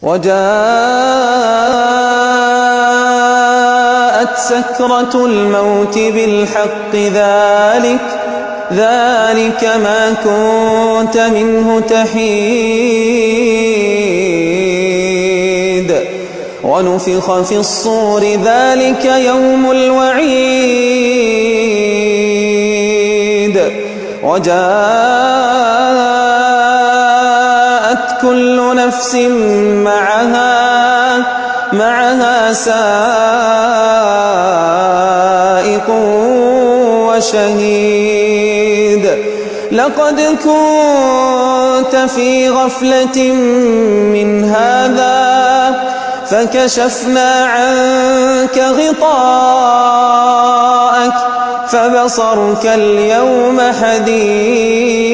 وجاءت سكرة الموت بالحق ذلك ما كنت منه تحيد ونفخ في الصور ذلك يوم الوعيد وجاءت كل نفس معها سائق وشهيد لقد كنت في غفلة من هذا فكشفنا عنك غطاءك فبصرك اليوم حديد